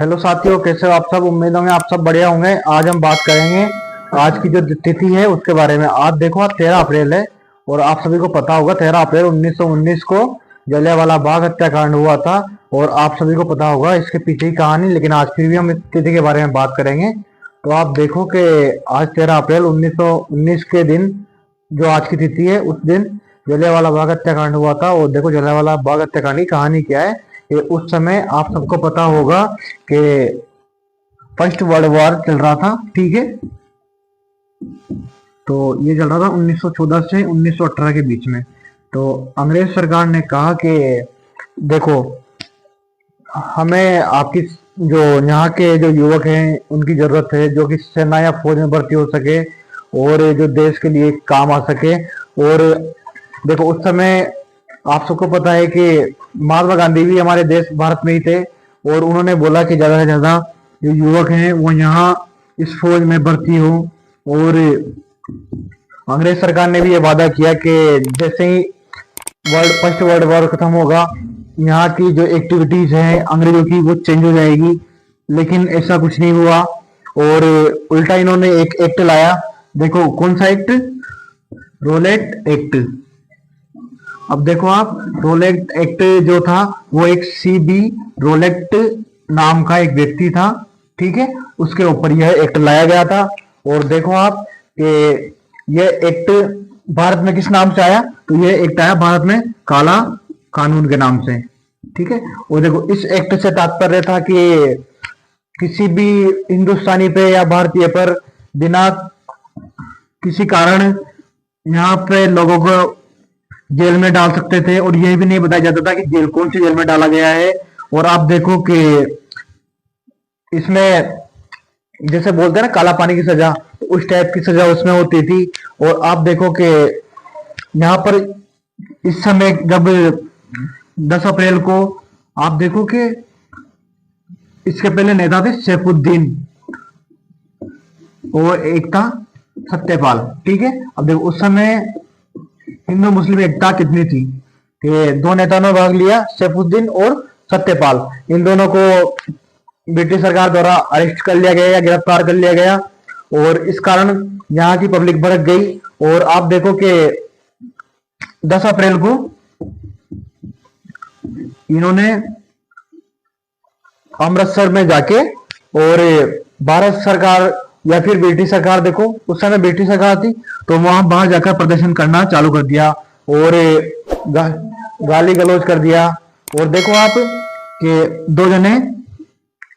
Hello साथियों, कैसे हो आप सब। उम्मीद है आप सब बढ़िया होंगे। आज हम बात करेंगे आज की जो तिथि है उसके बारे में। आज देखो, आज 13 अप्रैल है और आप सभी को पता होगा 13 अप्रैल 1919 को जलियांवाला बाग हत्याकांड हुआ था। और आप सभी को पता होगा इसके पीछे की कहानी, लेकिन आज फिर भी हम इस तिथि के बारे में बात करेंगे। तो आप देखो कि आज 13 अप्रैल 1919 के दिन, जो आज की तिथि है, उस दिन जलियांवाला बाग हत्याकांड हुआ था। और देखो जलियांवाला बाग हत्याकांड की कहानी क्या है। ये उस समय आप सबको पता होगा कि फर्स्ट वर्ल्ड वॉर चल रहा था, ठीक है। तो ये चल रहा था 1914 से 1918 के बीच में। तो अंग्रेज सरकार ने कहा कि देखो, हमें आपकी जो यहाँ के जो युवक हैं उनकी जरूरत है, जो कि सेना या फौज में भर्ती हो सके और जो देश के लिए काम आ सके। और देखो उस समय आप सबको पता है कि महात्मा गांधी भी हमारे देश भारत में ही थे और उन्होंने बोला कि ज्यादा से ज्यादा जो युवक हैं वो यहाँ इस फौज में भर्ती हो। और अंग्रेज सरकार ने भी ये वादा किया कि जैसे ही फर्स्ट वर्ल्ड वॉर खत्म होगा, यहाँ की जो एक्टिविटीज हैं अंग्रेजों की वो चेंज हो जाएगी। लेकिन ऐसा कुछ नहीं हुआ और उल्टा इन्होंने एक एक्ट लाया। देखो कौन सा एक्ट? Roulette act. अब देखो आप, रोलेट एक्ट जो था वो एक सीबी रोलेट नाम का एक व्यक्ति था, ठीक है, उसके ऊपर यह एक्ट लाया गया था। और देखो आप कि यह एक्ट भारत में किस नाम से आया? तो यह एक्ट आया भारत में काला कानून के नाम से, ठीक है। और देखो इस एक्ट से तात्पर्य था कि किसी भी हिंदुस्तानी पे या भारतीय पर बिना किसी कारण यहाँ पे लोगों को जेल में डाल सकते थे और यह भी नहीं बताया जाता था कि जेल कौन सी जेल में डाला गया है। और आप देखो कि इसमें जैसे बोलते हैं ना काला पानी की सजा, तो उस टाइप की सजा उसमें होती थी। और आप देखो कि यहाँ पर इस समय जब 10 अप्रैल को आप देखो कि इसके पहले नेता थे सैफुद्दीन और एक था सत्यपाल, ठीक है। अब देखो उस समय हिंदू मुस्लिम एकता कितनी थी कि दो नेताओं ने भाग लिया, सैफुद्दीन और सत्यपाल। इन दोनों को ब्रिटिश सरकार द्वारा अरेस्ट कर लिया गया या गिरफ्तार कर लिया गया और इस कारण यहाँ की पब्लिक भड़क गई। और आप देखो कि 10 अप्रैल को इन्होंने अमृतसर में जाके और भारत सरकार या फिर ब्रिटिश सरकार, देखो उस समय ब्रिटिश सरकार थी, तो वहां बाहर जाकर प्रदर्शन करना चालू कर दिया और गाली गलौज कर दिया। और देखो आप कि दो जने